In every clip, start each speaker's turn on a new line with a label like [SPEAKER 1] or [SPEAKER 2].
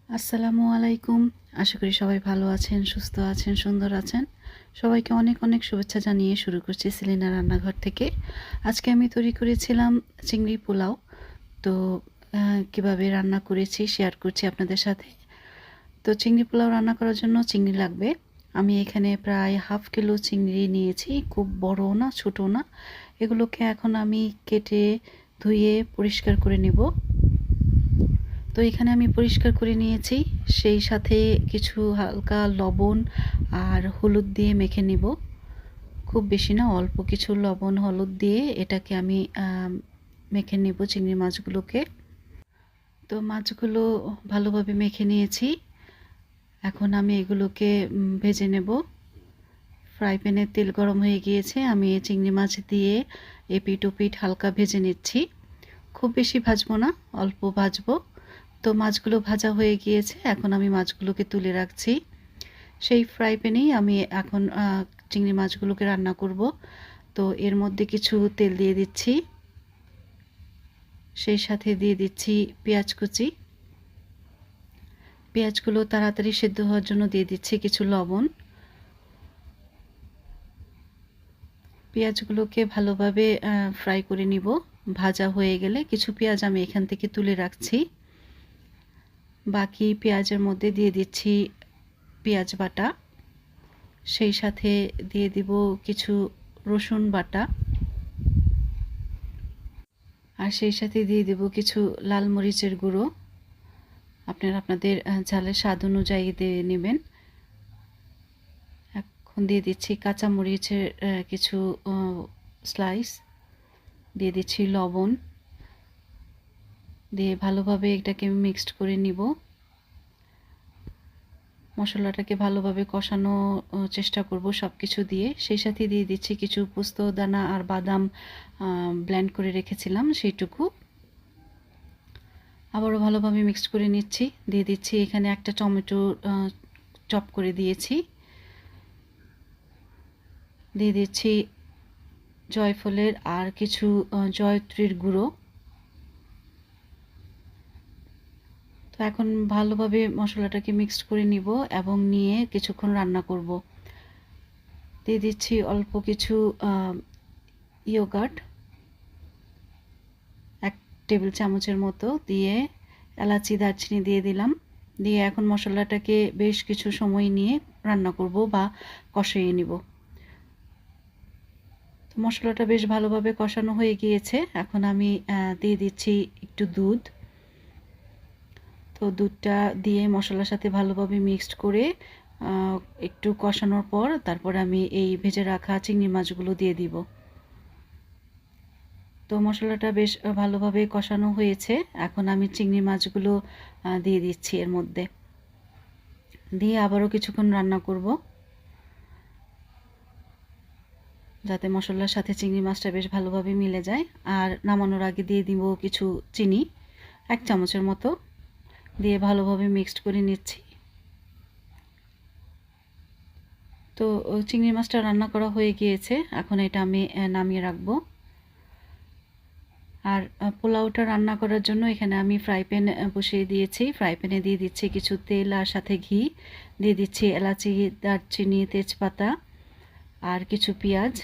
[SPEAKER 1] আসসালামু আলাইকুম। আশা করি সবাই ভালো আছেন, সুস্থ আছেন, সুন্দর আছেন। সবাইকে অনেক অনেক শুভেচ্ছা জানিয়ে শুরু করছি সেলিনা রান্নাঘর থেকে। আজকে আমি তৈরি করেছিলাম চিংড়ি পোলাও। তো কীভাবে রান্না করেছি শেয়ার করছি আপনাদের সাথে। তো চিংড়ি পোলাও রান্না করার জন্য চিংড়ি লাগবে। আমি এখানে প্রায় হাফ কিলো চিংড়ি নিয়েছি, খুব বড় না ছোট না। এগুলোকে এখন আমি কেটে ধুয়ে পরিষ্কার করে নেব। তো এখানে আমি পরিষ্কার করে নিয়েছি, সেই সাথে কিছু হালকা লবণ আর হলুদ দিয়ে মেখে নিব। খুব বেশি না, অল্প কিছু লবণ হলুদ দিয়ে এটাকে আমি মেখে নেব চিংড়ি মাছগুলোকে। তো মাছগুলো ভালোভাবে মেখে নিয়েছি। এখন আমি এগুলোকে ভেজে নেব। ফ্রাই প্যানে তেল গরম হয়ে গিয়েছে, আমি চিংড়ি মাছ দিয়ে এপিট ওপিট হালকা ভেজে নিচ্ছি। খুব বেশি ভাজবো না, অল্প ভাজবো। তো মাছগুলো ভাজা হয়ে গিয়েছে, এখন আমি মাছগুলোকে তুলে রাখছি। সেই ফ্রাই প্যানেই আমি এখন চিংড়ি মাছগুলোকে রান্না করব। তো এর মধ্যে কিছু তেল দিয়ে দিচ্ছি, সেই সাথে দিয়ে দিচ্ছি পেঁয়াজ কুচি। পেঁয়াজগুলো তাড়াতাড়ি সেদ্ধ হওয়ার জন্য দিয়ে দিচ্ছি কিছু লবণ। পেঁয়াজগুলোকে ভালোভাবে ফ্রাই করে নিব। ভাজা হয়ে গেলে কিছু পেঁয়াজ আমি এখান থেকে তুলে রাখছি। বাকি পেঁয়াজের মধ্যে দিয়ে দিচ্ছি পেঁয়াজ বাটা, সেই সাথে দিয়ে দিব কিছু রসুন বাটা, আর সেই সাথে দিয়ে দেব কিছু লাল মরিচের গুঁড়ো। আপনারা আপনাদের ঝালের স্বাদ অনুযায়ী দিয়ে নেবেন। এখন দিয়ে দিচ্ছি কাঁচা মরিচের কিছু স্লাইস, দিয়ে দিচ্ছি লবণ, দিয়ে ভালোভাবে এটাকে মিক্সড করে নিব। মশলাটাকে ভালোভাবে কষানো চেষ্টা করব সব কিছু দিয়ে। সেই সাথে দিয়ে দিচ্ছি কিছু পোস্ত দানা আর বাদাম ব্লেন্ড করে রেখেছিলাম সেইটুকু। আবারও ভালোভাবে মিক্সড করে নিচ্ছি। দিয়ে দিচ্ছি এখানে একটা টমেটো চপ করে দিয়েছি। দিয়ে দিচ্ছি জয়ফলের আর কিছু জয়ত্রীর গুঁড়ো। তো এখন ভালোভাবে মশলাটাকে মিক্সড করে নিব এবং নিয়ে কিছুক্ষণ রান্না করব। দিয়ে দিচ্ছি অল্প কিছু ইয়োগার্ট, 1 টেবিল চামচের মতো, দিয়ে এলাচি দারচিনি দিয়ে দিলাম। দিয়ে এখন মশলাটাকে বেশ কিছু সময় নিয়ে রান্না করব বা কষিয়ে নিব। তো মশলাটা বেশ ভালোভাবে কষানো হয়ে গিয়েছে, এখন আমি দিয়ে দিচ্ছি একটু দুধ। তো দুধটা দিয়ে মশলার সাথে ভালোভাবে মিক্সড করে একটু কষানোর পর তারপর আমি এই ভেজে রাখা চিংড়ি মাছগুলো দিয়ে দিব। তো মশলাটা বেশ ভালোভাবে কষানো হয়েছে, এখন আমি চিংড়ি মাছগুলো দিয়ে দিচ্ছি এর মধ্যে। দিয়ে আবারও কিছুক্ষণ রান্না করব, যাতে মশলার সাথে চিংড়ি মাছটা বেশ ভালোভাবে মিলে যায়। আর নামানোর আগে দিয়ে দিব কিছু চিনি, 1 চামচের মতো, দিয়ে ভালোভাবে মিক্সড করে নিচ্ছি। তো চিংড়ি মাছটা রান্না করা হয়ে গিয়েছে, এখন এটা আমি নামিয়ে রাখবো। আর পোলাওটা রান্না করার জন্য এখানে আমি ফ্রাই প্যান বসিয়ে দিয়েছি। ফ্রাই প্যানে দিয়ে দিচ্ছি কিছু তেল আর সাথে ঘি, দিয়ে দিচ্ছি এলাচি, দারচিনি, তেজপাতা আর কিছু পেঁয়াজ।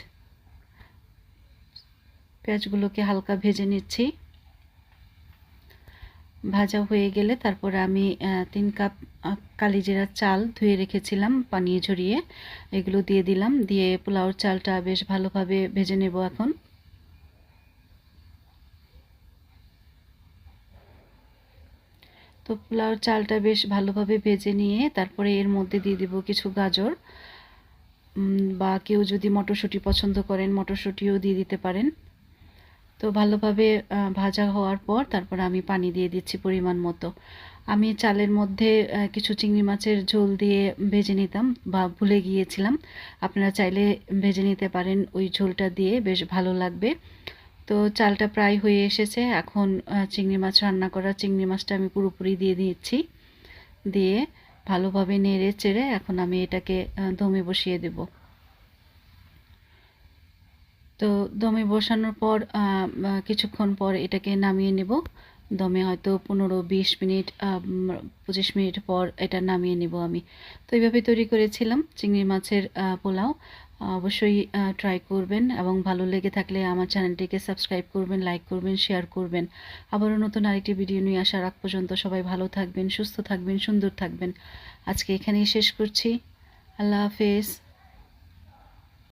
[SPEAKER 1] পেঁয়াজগুলোকে হালকা ভেজে নিচ্ছি। ভাজা হয়ে গেলে তারপরে আমি 3 কাপ কালিজিরা চাল ধুয়ে রেখেছিলাম পানি ঝরিয়ে, এগুলো দিয়ে দিলাম। দিয়ে পোলাওর চালটা বেশ ভালোভাবে ভেজে নেব এখন। তো পোলাওর চালটা বেশ ভালোভাবে ভেজে নিয়ে তারপরে এর মধ্যে দিয়ে দেব কিছু গাজর, বা কেউ যদি মটরশুঁটি পছন্দ করেন মটরশুঁটিও দিয়ে দিতে পারেন। তো ভালোভাবে ভাজা হওয়ার পর তারপর আমি পানি দিয়ে দিচ্ছি পরিমাণ মতো। আমি চালের মধ্যে কিছু চিংড়ি মাছের ঝোল দিয়ে ভেজে নিতাম বা ভুলে গিয়েছিলাম, আপনারা চাইলে ভেজে নিতে পারেন, ওই ঝোলটা দিয়ে বেশ ভালো লাগবে। তো চালটা প্রায় হয়ে এসেছে, এখন চিংড়ি মাছ রান্না করা চিংড়ি মাছটা আমি পুরোপুরি দিয়ে দিচ্ছি। দিয়ে ভালোভাবে নেড়ে চেড়ে এখন আমি এটাকে দমে বসিয়ে দেব। তো দমে বসানোর পর কিছুক্ষণ পর এটাকে নামিয়ে নেব। দমে হয়তো 15-20 মিনিট 25 মিনিট পর এটা নামিয়ে নিব আমি। তো এইভাবে তৈরি করেছিলাম চিংড়ি মাছের পোলাও। অবশ্যই ট্রাই করবেন এবং ভালো লেগে থাকলে আমার চ্যানেলটিকে সাবস্ক্রাইব করবেন, লাইক করবেন, শেয়ার করবেন। আবারও নতুন আরেকটি ভিডিও নিয়ে আসার আগ পর্যন্ত সবাই ভালো থাকবেন, সুস্থ থাকবেন, সুন্দর থাকবেন। আজকে এখানেই শেষ করছি। আল্লাহ হাফেজ।